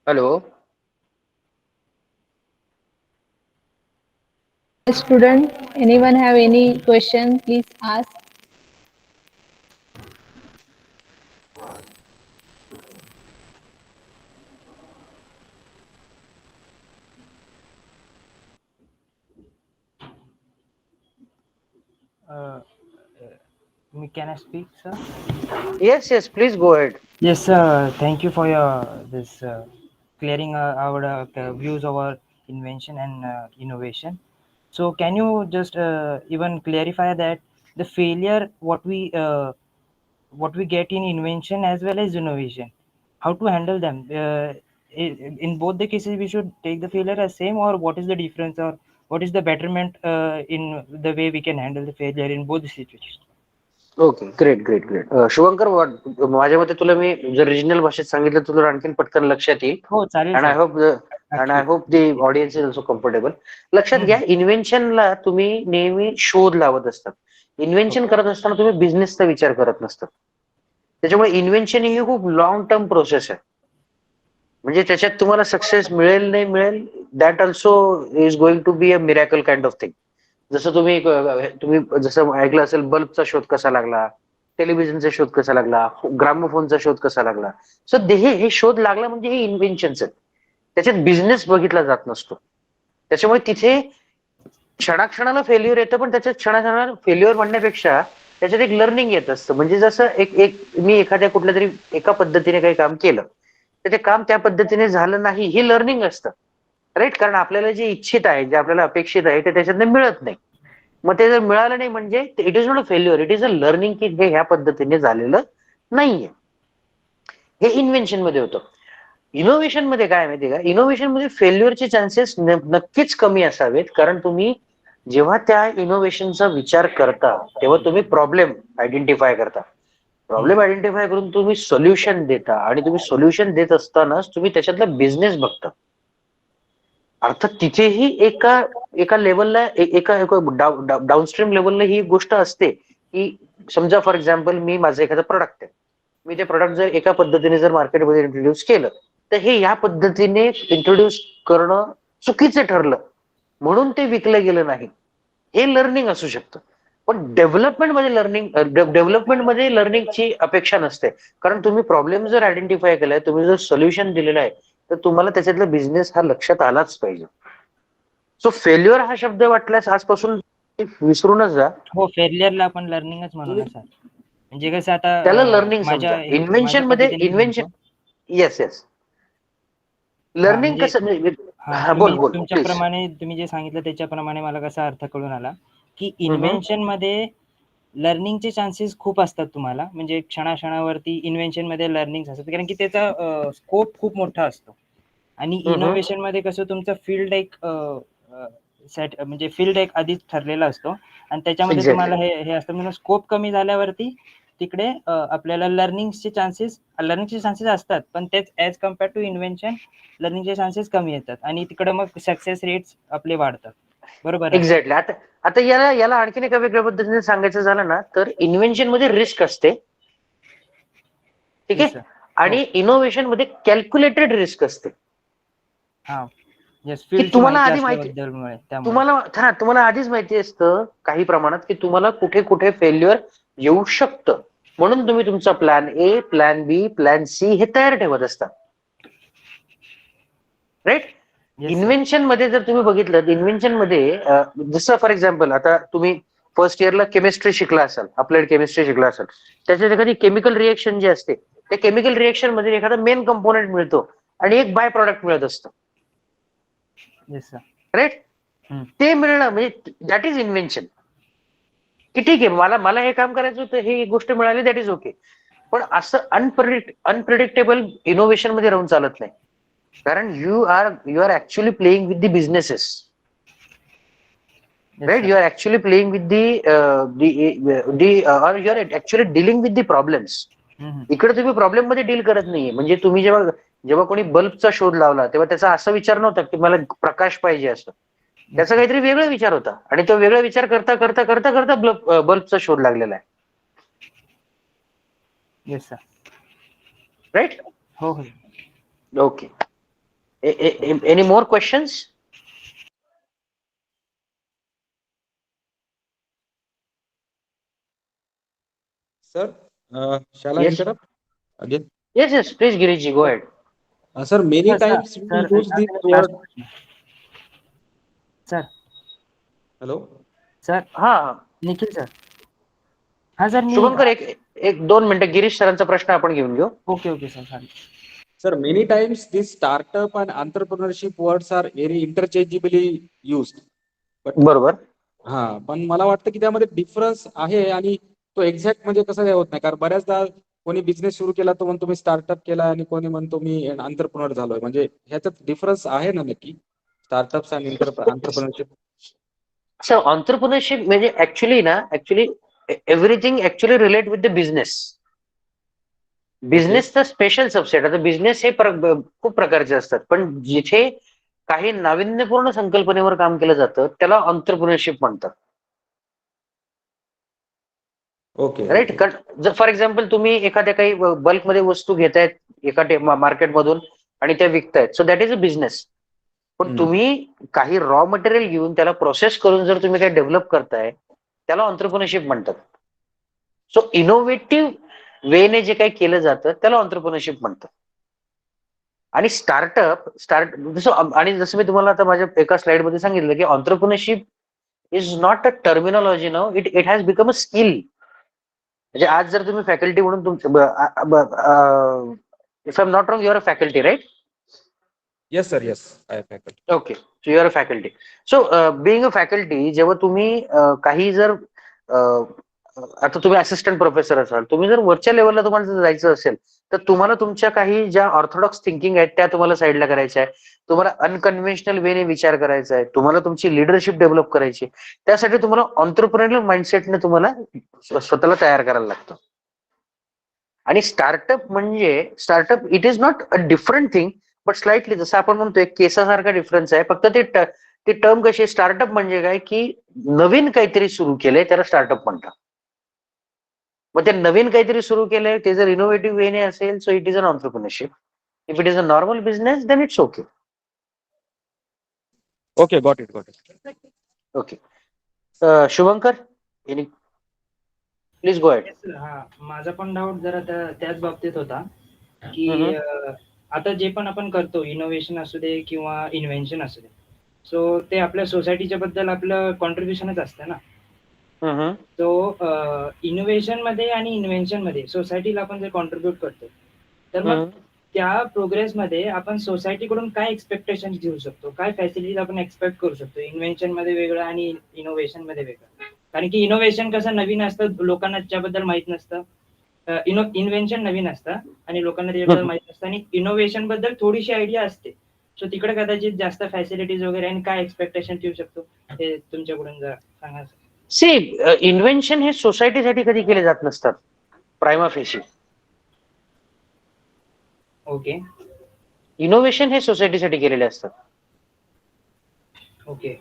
Hello. Student, anyone have any question? Please ask. Can I speak, sir? Yes, please go ahead. Yes, sir. Thank you for your this clearing our views over invention and innovation. So, can you just even clarify that the failure what we get in invention as well as innovation, how to handle them? In both the cases, we should take the failure as same, or what is the difference, or what is the betterment in the way we can handle the failure in both the situations? Okay, great. Shubhankar, माझ्या मते तुला मी जर regional भाषेत सांगितलं तुला आणखीन पटकन लक्षात येईल. हो, चालेल and I sir. Hope the audience is also comfortable. लक्षात घ्या, इन्व्हेन्शनला तुम्ही नेहमी शोध लावत असतात. इन्व्हेन्शन करत असताना तुम्ही बिझनेसचा विचार करत नसतात. त्याच्यामुळे इन्व्हेन्शन ही खूप लॉंग टर्म प्रोसेस आहे. म्हणजे त्याच्यात तुम्हाला सक्सेस मिळेल नाही मिळेल, that also is going to be a miracle kind of thing. जसं तुम्ही जसं ऐकलं असेल, बल्बचा शोध कसा लागला, टेलिव्हिजनचा शोध कसा लागला, ग्रामोफोनचा शोध कसा लागला. सो हे शोध लागला म्हणजे हे इन्व्हेन्शन्स आहेत. त्याच्यात बिझनेस बघितला जात नसतो. त्याच्यामुळे तिथे क्षणाक्षणाला फेल्युअर येतं, पण त्याच्यात क्षणाक्षणाला फेल्युअर म्हणण्यापेक्षा त्याच्यात एक लर्निंग येत असतं. म्हणजे जसं एक मी एखाद्या कुठल्या तरी एका पद्धतीने काही काम केलं, तर ते काम त्या पद्धतीने झालं नाही, हे लर्निंग असतं, राईट? कारण आपल्याला जे इच्छित आहे, जे आपल्याला अपेक्षित आहे, ते त्याच्यातनं मिळत नाही. मग ते जर मिळालं नाही म्हणजे it is not a failure, it is a learning की हे ह्या पद्धतीने झालेलं नाहीये. हे इन्व्हेन्शन मध्ये होतं. इनोव्हेशन मध्ये काय माहितीये का, इनोव्हेशन मध्ये फेल्युअरचे चान्सेस नक्कीच कमी असावेत. कारण तुम्ही जेव्हा त्या इनोव्हेशनचा विचार करता, तेव्हा तुम्ही प्रॉब्लेम आयडेंटिफाय करता. प्रॉब्लेम आयडेंटिफाय करून तुम्ही सोल्युशन देता, आणि तुम्ही सोल्युशन देत असतानाच तुम्ही त्याच्यातला बिझनेस बघता. अर्थात तिथेही एका लेवलला एका डाऊनस्ट्रीम लेवलला ही एक गोष्ट असते की, समजा फॉर एक्झाम्पल मी माझं एखादं प्रोडक्ट आहे, मी ते प्रोडक्ट जर एका पद्धतीने जर मार्केटमध्ये इंट्रोड्यूस केलं, तर हे या पद्धतीने इंट्रोड्यूस करणं चुकीचं ठरलं म्हणून ते विकलं गेलं नाही, हे लर्निंग असू शकतं. पण डेव्हलपमेंटमध्ये लर्निंगची अपेक्षा नसते. कारण तुम्ही प्रॉब्लेम जर आयडेंटिफाय केलाय, तुम्ही जर सोल्युशन दिलेलं आहे, तर तुम्हाला त्याच्यातला बिझनेस हा लक्षात आलाच पाहिजे. सो फेल्युअर हा शब्द वाटल्यास आजपासून विसरूनच जा. हो, फेलियरला आपण लर्निंगच म्हणू ना सर. म्हणजे कसं आता त्याला लर्निंग समजा. माझ्या इन्व्हेन्शन मध्ये पद्धतीने येस. लर्निंग म्हणजे कसं हा बोल तुम्ही बोल प्लीज. तुमच्याप्रमाणे तुम्ही जे सांगितलं त्याच्याप्रमाणे मला कसा अर्थ कळून आला की हम्म. इन्व्हेन्शन मध्ये लर्निंगचे चान्सेस खूप असतात तुम्हाला, म्हणजे क्षणाक्षणावरती इन्व्हेन्शन मध्ये लर्निंग असतात कारण की त्याचा स्कोप खूप मोठा असतो. आणि इनोव्हेशन मध्ये कसं तुमचा फील्ड एक सेट म्हणजे फील्ड एक आधीच ठरलेला असतो आणि त्याच्यामध्ये एक्झॅक्टली. तुम्हाला हे असतं म्हणून स्कोप कमी झाल्यावरती तिकडे आपल्याला लर्निंगचे चान्सेस असतात, पण तेच ऍज कम्पेअर टू इन्व्हेन्शन लर्निंगचे चान्सेस कमी येतात आणि तिकडे मग सक्सेस रेट्स आपले वाढतात. बरोबर आहे ना? एक्झॅक्टली. आता आता याला याला आणखीन एका वेगळ्या पद्धतीने सांगायचं झालं ना तर इन्व्हेन्शन मध्ये रिस्क असते, ठीक येस आहे, सर. आणि इनोव्हेशन मध्ये कॅल्क्युलेटेड रिस्क असते. हा येस, की फील्डची तुम्हाला माहिती आधी माहिती असल्याबद्दल त्यामुळे. तुम्हाला आधीच माहिती असतं काही प्रमाणात की तुम्हाला कुठे कुठे फेल्युअर येऊ शकतं, म्हणून तुम्ही तुमचा plan A, plan B, plan C हे तयार ठेवत असता, राईट. Yes sir. इन्व्हेन्शन मध्ये जर तुम्ही बघितलं, इन्व्हेन्शन मध्ये जसं फॉर एक्झाम्पल आता तुम्ही फर्स्ट इयरला केमिस्ट्री शिकला असाल, अप्लाइड केमिस्ट्री शिकला असाल, त्याच्यात एखादी केमिकल रिएक्शन जी असते त्या केमिकल रिएक्शन मध्ये एखादा मेन कंपोनेंट मिळतो आणि एक बाय प्रॉडक्ट मिळत असतं, येस सर. राईट. ते मिळणं म्हणजे दॅट इज इन्व्हेन्शन. की ठीक आहे, मला मला हे काम करायचं होतं, ही एक गोष्ट मिळाली, दॅट इज ओके. पण असं अनप्रिडिक्टेबल इनोव्हेशन मध्ये राहून चालत नाही, कारण you are actually playing with the businesses, right. You are actually playing with और you are actually dealing with the problems. इकडे तुम्ही प्रॉब्लेम मध्ये डील करत नाहीये. म्हणजे तुम्ही जेव्हा जेव्हा कोणी बल्बचा शोध लावला तेव्हा त्याचा असा विचार नव्हता की मला प्रकाश पाहिजे असं, त्याचा काहीतरी वेगळा विचार होता आणि तो वेगळा विचार करता करता करता करता बल्बचा शोध लागलेला आहे, येस सर. राईट. हो हो. Okay. Any more questions? Sir, shall I Yes. interrupt again? Yes, please, Giriji, go ahead. Sir, many sir times we sir use this word. Sir Hello. Sir हा, निखिल सर. हा sir मी. शुभंकर, एक एक 2 मिनिटं, गिरीश सरांचा प्रश्न आपण घेऊन घेऊ. Okay okay sir, sorry. Sir, many times these startup and entrepreneurship words are very interchangeably used. But बरोबर. हा, पण मला वाटतं की त्यामध्ये डिफरन्स आहे आणि तो एक्झॅक्ट म्हणजे कसं काय होत नाही, कारण बऱ्याचदा कोणी बिझनेस सुरू केला तो म्हणतो मी स्टार्टअप केला आणि कोणी म्हणतो मी एंटरप्रेन्योर झालोय. म्हणजे ह्याच्यात डिफरन्स आहे ना नक्की स्टार्टअप्स आणि एंटरप्रेन्योरशिप? सर, ऑन्टरप्रिनरशिप म्हणजे actually everything actually relate with the business. बिझनेसचा स्पेशल सबसेट. आता बिझनेस हे खूप प्रकारचे असतात, पण जिथे काही नाविन्यपूर्ण संकल्पनेवर काम केलं जातं त्याला ऑन्टरप्रिनरशिप म्हणतात, ओके. राईट. जर फॉर एक्झाम्पल तुम्ही एखाद्या काही बल्कमध्ये वस्तू घेतायत एका मार्केटमधून आणि त्या विकतायत, so that is a business. पण तुम्ही काही रॉ मटेरियल घेऊन त्याला प्रोसेस करून जर तुम्ही काही डेव्हलप करताय त्याला ऑन्टरप्रिनरशिप म्हणतात. सो इनोव्हेटिव्ह वेने जे काही केलं जातं त्याला ऑन्टरप्रिनरशिप म्हणतात. आणि जसं मी तुम्हाला आता माझ्या एका स्लाइड मध्ये सांगितलं की entrepreneurship is not a terminology now, it has become a skill. म्हणजे आज जर तुम्ही फॅकल्टी म्हणून if I am not wrong, you are a faculty, right? Yes sir, yes, I am faculty. Okay, so you are a faculty. So being a faculty, जेव्हा तुम्ही काही जर आता तुम्ही असिस्टंट प्रोफेसर असाल, तुम्ही जर वरच्या लेवलला तुम्हाला जर जायचं असेल तर तुम्हाला तुमच्या काही ज्या ऑर्थोडॉक्स थिंकिंग आहेत त्या तुम्हाला साईडला करायच्या आहे. तुम्हाला अनकन्व्हेन्शनल वेने विचार करायचा आहे, तुम्हाला तुमची लिडरशिप डेव्हलप करायची, त्यासाठी तुम्हाला ऑन्टरप्रिनरियल माइंडसेटने तुम्हाला स्वतःला तयार करायला लागतं. आणि startup it is not a different thing, but slightly जसं आपण म्हणतोय केसासारखा डिफरन्स आहे. फक्त ते टर्म कशी, स्टार्टअप म्हणजे काय की नवीन काहीतरी सुरू केलंय त्याला स्टार्टअप म्हणतात. मग ते नवीन काहीतरी सुरू केलंय ते जर इनोव्हेटिव्ह वेने असेल, so it is an entrepreneurship. If it is a normal business then it's okay. Okay, got it. Okay. Shubhankar, please go ahead. हा, माझा पण डाऊट जरा त्याच बाबतीत होता की आता जे पण आपण करतो, इनोव्हेशन असू दे किंवा इन्व्हेन्शन असू दे, सो ते आपल्या सोसायटीच्या बद्दल आपलं कॉन्ट्रीब्युशनच असतं ना. सो इनोव्हेशन मध्ये आणि इन्व्हेन्शन मध्ये सोसायटीला आपण जे कॉन्ट्रीब्युट करतो, तर मग त्या प्रोग्रेसमध्ये आपण सोसायटीकडून काय एक्सपेक्टेशन घेऊ शकतो, काय फॅसिलिटीज आपण एक्सपेक्ट करू शकतो? इन्व्हेन्शन मध्ये वेगळं आणि इनोव्हेशन मध्ये वेगळं. कारण की इनोव्हेशन कसं नवीन असतं, लोकांना त्याच्याबद्दल माहित नसतं. इन्व्हेन्शन नवीन असतं आणि लोकांना त्याच्याबद्दल माहित नसतं, आणि इनोव्हेशन बद्दल थोडीशी आयडिया असते. सो तिकडे कदाचित जास्त फॅसिलिटीज वगैरे आणि काय एक्सपेक्टेशन ठेवू शकतो हे तुमच्याकडून जरा सांगा. सी, इन्व्हेन्शन हे सोसायटीसाठी कधी केले जात नसतात प्रायमा फेसी. ओके इनोव्हेशन हे सोसायटीसाठी केलेले असतात. ओके.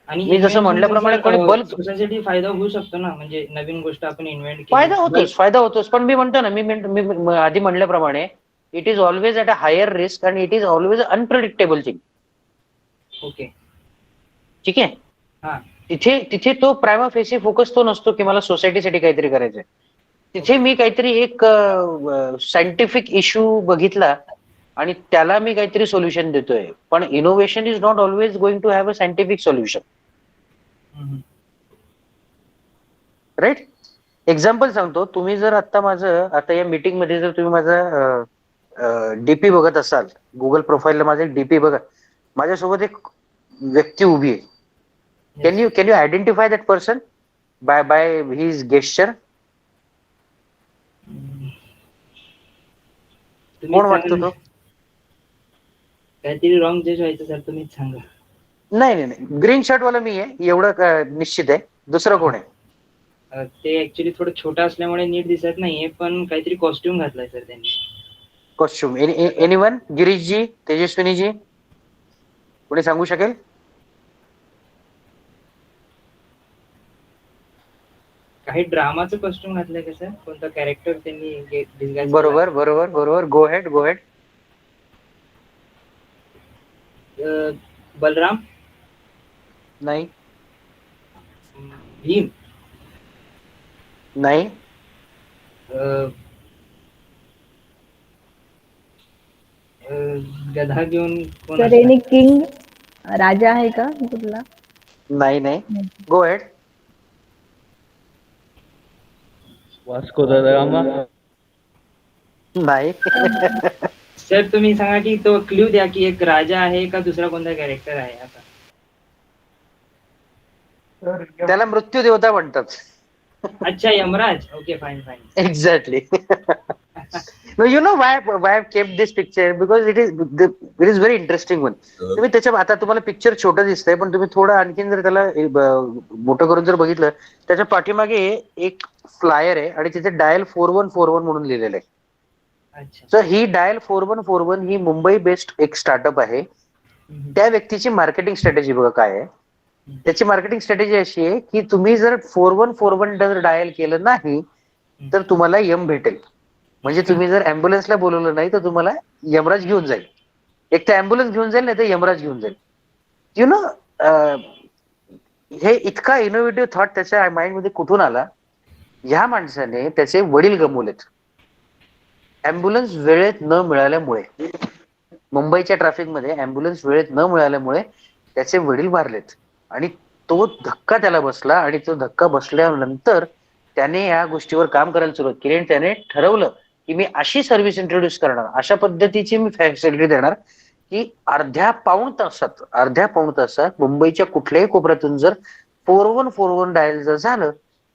आणि मी जसं म्हटल्याप्रमाणे कोणी बल्क सोसायटी फायदा होऊ शकतो ना, म्हणजे नवीन गोष्ट आपण इन्व्हेंट फायदा होतोच. पण मी म्हणतो ना, मी आधी म्हणल्याप्रमाणे it is always at a higher risk आणि it is always unpredictable thing. Okay ठीक आहे. हा तिथे तो प्रायमा फेसी फोकस तो नसतो की मला सोसायटीसाठी काहीतरी करायचंय. तिथे मी काहीतरी एक सायंटिफिक इश्यू बघितला आणि त्याला मी काहीतरी सोल्युशन देतोय. पण innovation is not always going to have a scientific solution. Right. Example सांगतो. तुम्ही जर आता या मीटिंग मध्ये जर तुम्ही माझा डीपी बघत असाल, गुगल प्रोफाईलला माझे डीपी बघा, माझ्यासोबत एक व्यक्ती उभी आहे. Can you identify that person by his gesture? कोण वाटतो तो? काहीतरी रॉंग जज व्हायचं सर, तुम्हीच सांगा. नाही, ग्रीन शर्ट वाला मी आहे, एवढं निश्चित आहे. दुसरं कोण आहे? ते ऍक्च्युली थोडं छोटं असल्यामुळे नीट दिसत नाहीये, पण काहीतरी कॉस्ट्युम घातलाय सर त्यांनी. कॉस्ट्युम? एनीवन? गिरीशजी, तेजस्विनीजी, कोणी सांगू शकेल? काही ड्रामाचं कॉस्ट्युम घातलंय का सर? कोणता कॅरेक्टर त्यांनी disguise बरोबर. गो हेड. केलाय? बलराम? नाही. भीम? नाही. गधा घेऊन कोण सर असणार? एनी किंग राजा आहे का कुठला? नाही. गो हेड. Vasco the gamma? नाही. सर तुम्ही सांगा की तो क्ल्यू द्या की एक राजा आहे का दुसरा कोणता कॅरेक्टर आहे आता. त्याला मृत्यू देवता म्हणतात. अच्छा, Yamraj. Okay, fine. Exactly. No, you know why I've kept this picture, because it is very interesting one. तुम्ही त्याच्या आता तुम्हाला पिक्चर छोटं दिसतंय, पण तुम्ही थोडं आणखीन जर त्याला मोठं करून जर बघितलं, त्याच्या पाठीमागे एक फ्लायर आहे आणि तिथे डायल 4141 म्हणून लिहिलेलं आहे. अच्छा. सो ही डायल 4141 ही मुंबई बेस्ड एक स्टार्टअप आहे. त्या व्यक्तीची मार्केटिंग स्ट्रॅटेजी बघा काय आहे. त्याची मार्केटिंग स्ट्रॅटेजी अशी आहे की तुम्ही जर 4141 जर डायल केलं नाही तर तुम्हाला यम भेटेल. म्हणजे तुम्ही जर अँब्युलन्सला बोलवलं नाही तर तुम्हाला यमराज घेऊन जाईल. एक तर अँब्युलन्स घेऊन जाईल, नाही तर यमराज घेऊन जाईल. यु नो, हे इतका इनोव्हेटिव्ह थॉट त्याच्या माइंड मध्ये कुठून आला? ह्या माणसाने त्याचे वडील गमवलेत अँब्युलन्स वेळेत न मिळाल्यामुळे. मुंबईच्या ट्रॅफिक मध्ये अँब्युलन्स वेळेत न मिळाल्यामुळे त्याचे वडील वारलेत आणि तो धक्का त्याला बसला. आणि तो धक्का बसल्यानंतर त्याने या गोष्टीवर काम करायला सुरुवात केली आणि त्याने ठरवलं की मी अशी सर्व्हिस इंट्रोड्यूस करणार, अशा पद्धतीची मी फॅसिलिटी देणार की अर्ध्या पाऊण तासात मुंबईच्या कुठल्याही कोपऱ्यातून जर 4141 डायल जर झालं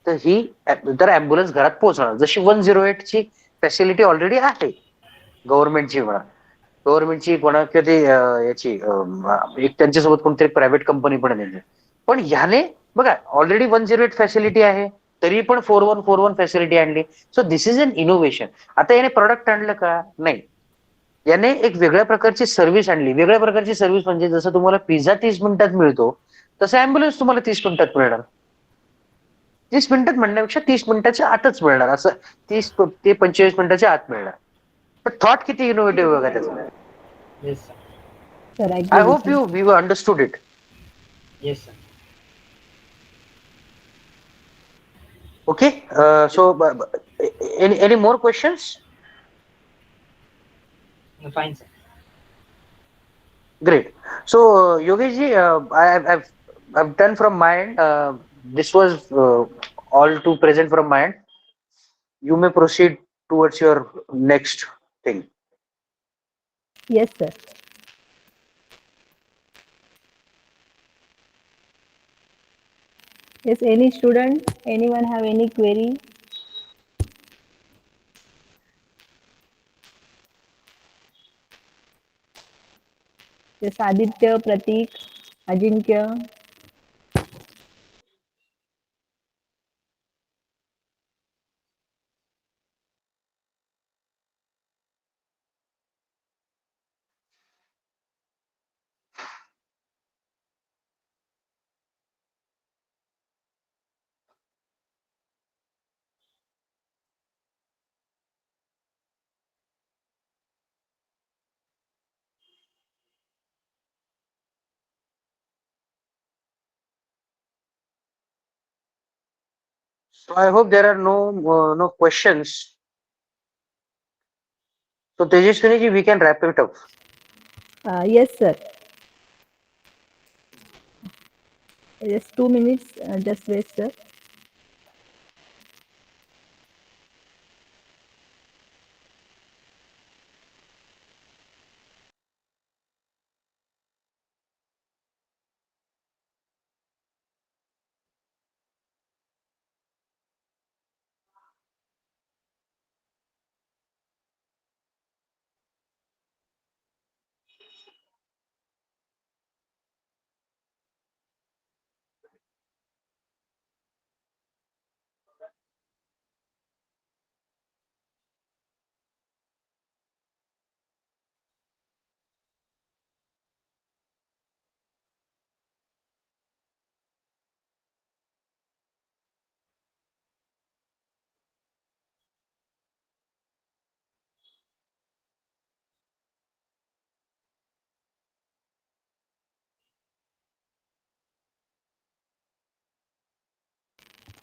तर अँब्युलन्स घरात पोहोचणार. जशी 108 ची फॅसिलिटी ऑलरेडी आहे गव्हर्नमेंटची म्हणा, किंवा ती याची एक त्यांच्यासोबत कोणतरी प्रायव्हेट कंपनी पण आहे. पण ह्याने बघा ऑलरेडी 108 फॅसिलिटी आहे, तरी पण 4141 फॅसिलिटी आणली. So this is an innovation. आता याने प्रोडक्ट आणलं का? नाही. याने एक वेगळ्या प्रकारची सर्व्हिस आणली. वेगळ्या प्रकारची सर्व्हिस म्हणजे जसं तुम्हाला पिझ्झा 30 मिनिटात मिळतो तसं अँब्युलन्स तुम्हाला 30 मिनिटात मिळणार. 30 मिनिटात म्हणण्यापेक्षा 30 मिनिटाच्या आतच मिळणार, असं 30 ते 45 मिनिटाच्या आत मिळणार. पण थॉट किती इनोव्हेटिव्ह बघा त्याचा. Yes sir I hope you understood it. Sir. Okay, so any more questions? Fine, sir. Great. So Yogesh ji, I've done from my end. This was all to present from my end. You may proceed towards your next thing. Yes, sir. Yes, any student, anyone have any query? Yes, Aditya, Pratik, Ajinkya. So I hope there are no questions. So Tejaswini ji, we can wrap it up. Yes, sir. Just 2 minutes. Just wait, sir.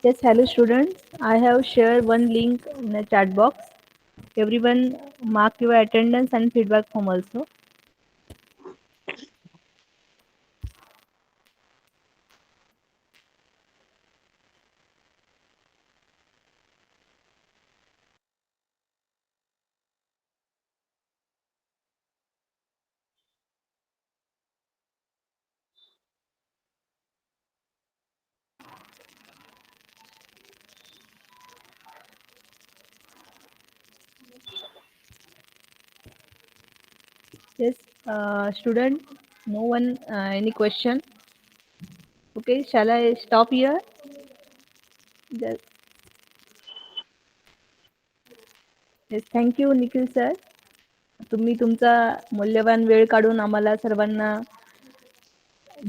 Yes, hello students. I have shared one link in the chat box. Everyone mark your attendance and feedback form also. Yes, student, no one, any question? Okay, shall I stop here? Yes, yes, thank you, Nikhil sir. तुम्ही तुमचा मूल्यवान वेळ काढून आम्हाला सर्वांना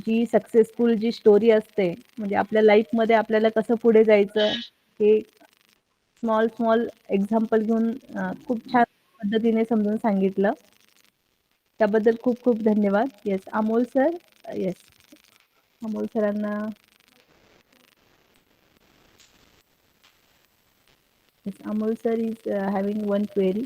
जी successful जी story असते म्हणजे आपल्या लाईफमध्ये आपल्याला कसं पुढे जायचं हे स्मॉल स्मॉल एक्झाम्पल घेऊन खूप छान पद्धतीने समजून सांगितलं. त्याबद्दल खूप खूप धन्यवाद. Yes, Amol sir. Yes, Amol सरांना. Yes, Amol sir is having one query.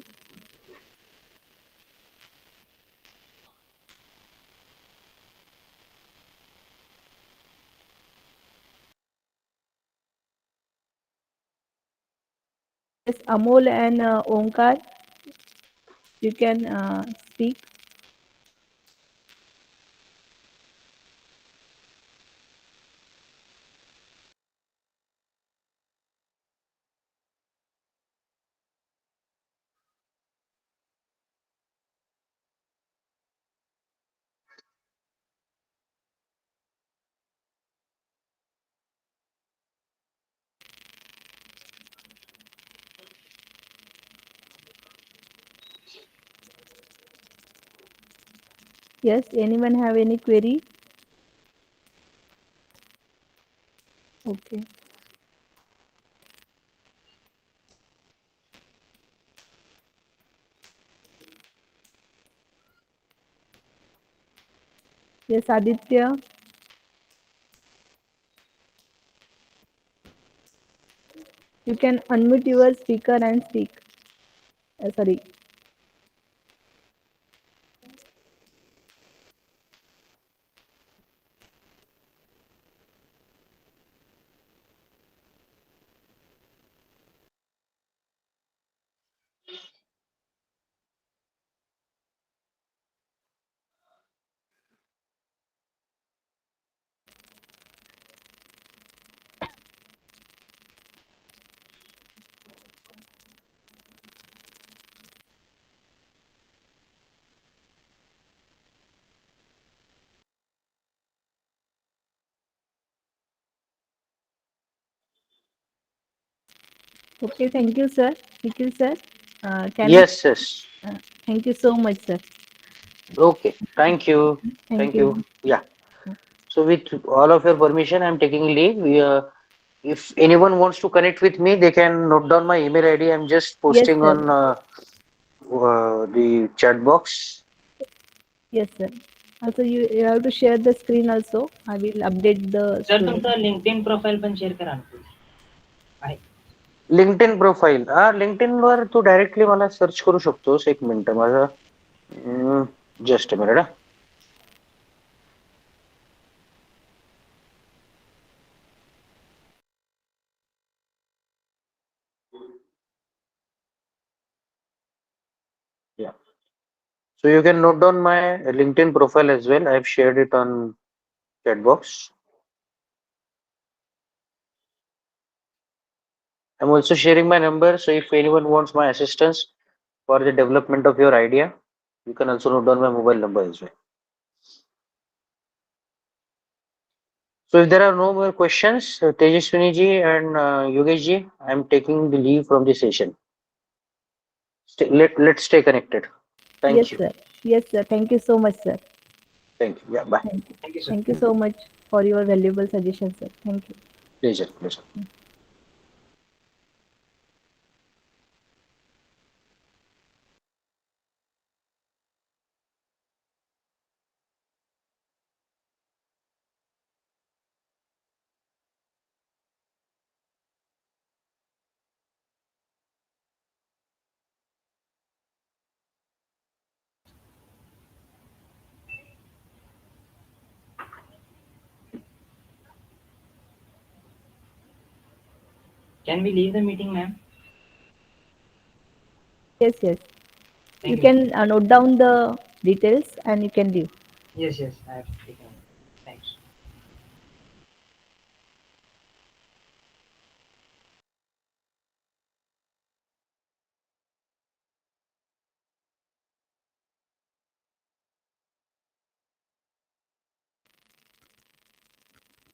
Yes, Amol and Omkar, you can speak. Yes, anyone have any query? Okay. Yes, Aditya, you can unmute your speaker and speak. Sorry. Okay, thank you, sir. Nikhil, sir. Can I? Yes, yes. Uh, Thank you so much, sir. Okay. Thank you. Thank Thank you. you. Yeah. So with all of your permission, I'm taking leave. If anyone wants to connect with me, they can note down my email ID. I'm just Yes, posting sir. on the chat box. Yes, sir. Also, you have to share the screen also. I will update the sir student. तुमचं LinkedIn profile पण share करा ना please. आहे. LinkedIn profile LinkedIn वर तू directly मला search करू शकतोस. एक मिनिट माझं just a minute. Yeah. So you can note down my LinkedIn profile as well. I've shared it on chat box. I'm also sharing my number. So if anyone wants my assistance for the development of your idea, you can also note down my mobile number as well. So if there are no more questions, Tejaswini ji and Yogesh ji, I'm taking the leave from the session. Let's stay connected. Yes, Thank you. sir. Yes, sir. Thank you so much, sir. Thank you. Yeah, bye. Thank you. Thank you, sir. Thank you so much for your valuable suggestions, sir. Thank you. Pleasure. Pleasure. Can we leave the meeting, ma'am? Yes, yes. You Thank you. can note down the details and you can leave. Yes, yes, I have taken. Thanks.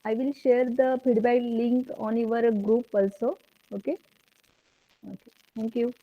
I will share the feedback link on your group also. Okay. Okay. Thank you.